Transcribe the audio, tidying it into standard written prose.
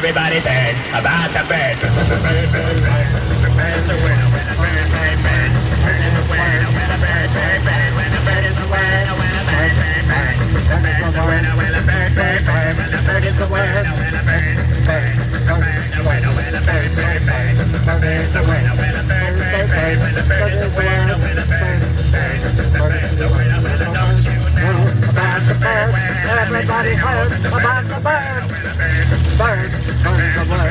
Everybody's heard about the bird. The bird's a winner, when a bird, bird, bird. Bird is a winner, when a bird, bird, bird. When a bird is a winner, when a bird, bird, bird. The bird's a winner, when a bird, bird, bird. When a bird is a winner, when a bird, bird. The bird's a winner, when a bird, bird, bird. The bird's a winner, when a bird, bird, bird. When a bird is a winner, when a bird, bird. The bird's a winner, when a don't you know about the bird? Everybody heard about the bird. Bird, bird, the bird.